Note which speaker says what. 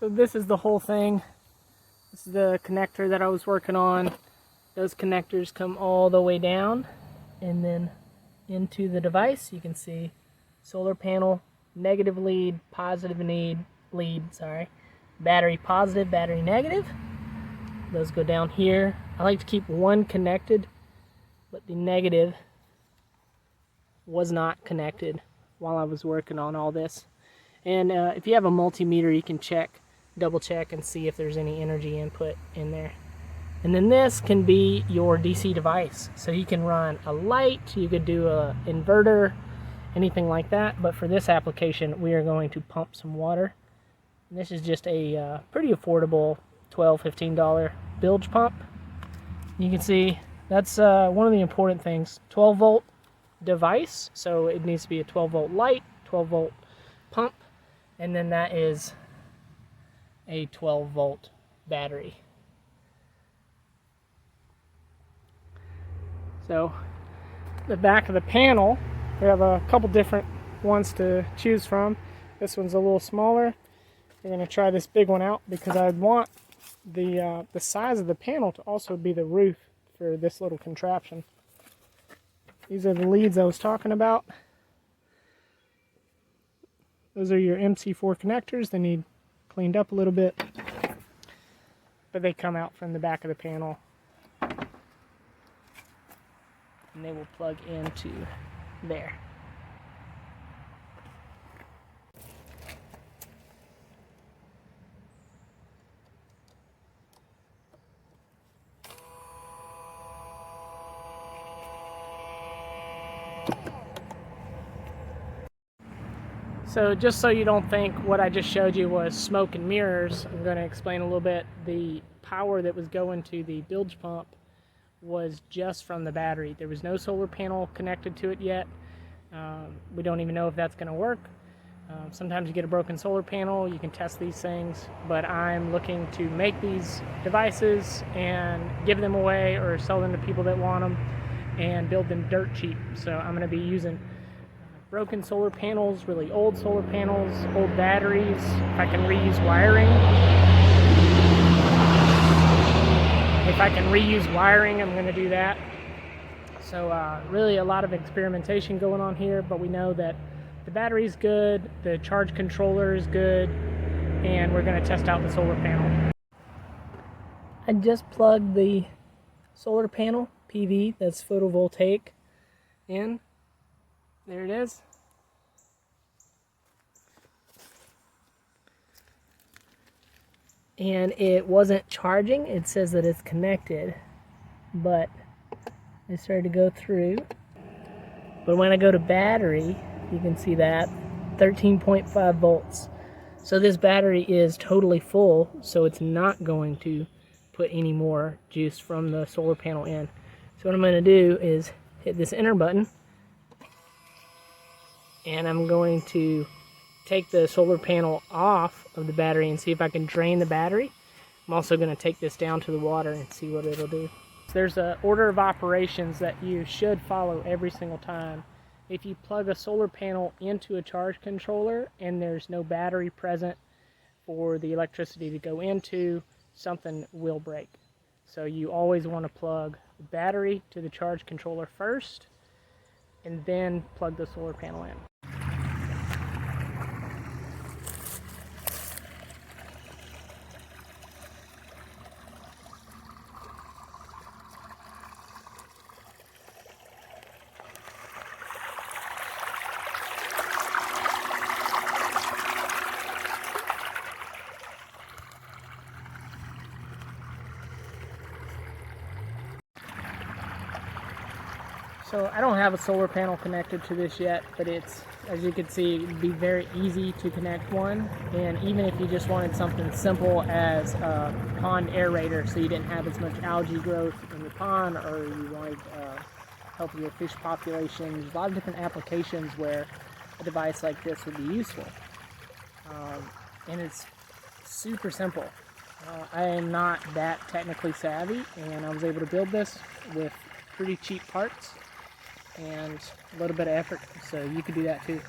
Speaker 1: So this is the whole thing. This is the connector that I was working on. Those connectors come all the way down and then into the device. You can see solar panel, negative lead, positive lead, battery positive, battery negative. Those go down here. I like to keep one connected, but the negative was not connected while I was working on all this. And if you have a multimeter, you can double check and see if there's any energy input in there. And then this can be your DC device. So you can run a light, you could do a inverter, anything like that. But for this application, we are going to pump some water. And this is just a pretty affordable $12, $15 bilge pump. You can see that's one of the important things. 12 volt device, so it needs to be a 12 volt light, 12 volt pump, and then that is a 12 volt battery. So the back of the panel, we have a couple different ones to choose from. This one's a little smaller. We're going to try this big one out because I want the size of the panel to also be the roof for this little contraption. These are the leads I was talking about. Those are your MC4 connectors. They need cleaned up a little bit, but they come out from the back of the panel and they will plug into there. So just so you don't think what I just showed you was smoke and mirrors, I'm going to explain a little bit. The power that was going to the bilge pump was just from the battery. There was no solar panel connected to it yet. We don't even know if that's going to work. Sometimes you get a broken solar panel, you can test these things, but I'm looking to make these devices and give them away or sell them to people that want them and build them dirt cheap. So I'm going to be using broken solar panels, really old solar panels, old batteries. If I can reuse wiring. I'm going to do that. So really a lot of experimentation going on here, but we know that the battery's good, the charge controller is good, and we're going to test out the solar panel. I just plugged the solar panel, PV, that's photovoltaic, in. There it is. And it wasn't charging. It says that it's connected, but I started to go through. But when I go to battery, you can see that 13.5 volts. So this battery is totally full, so it's not going to put any more juice from the solar panel in. So what I'm going to do is hit this enter button, and I'm going to take the solar panel off of the battery and see if I can drain the battery. I'm also going to take this down to the water and see what it'll do. There's an order of operations that you should follow every single time. If you plug a solar panel into a charge controller and there's no battery present for the electricity to go into, something will break. So you always want to plug the battery to the charge controller first and then plug the solar panel in. So I don't have a solar panel connected to this yet, but it's, as you can see, it'd be very easy to connect one. And even if you just wanted something simple as a pond aerator, so you didn't have as much algae growth in your pond, or you wanted help with your fish population, there's a lot of different applications where a device like this would be useful. And it's super simple. I am not that technically savvy, and I was able to build this with pretty cheap parts and a little bit of effort, so you could do that too.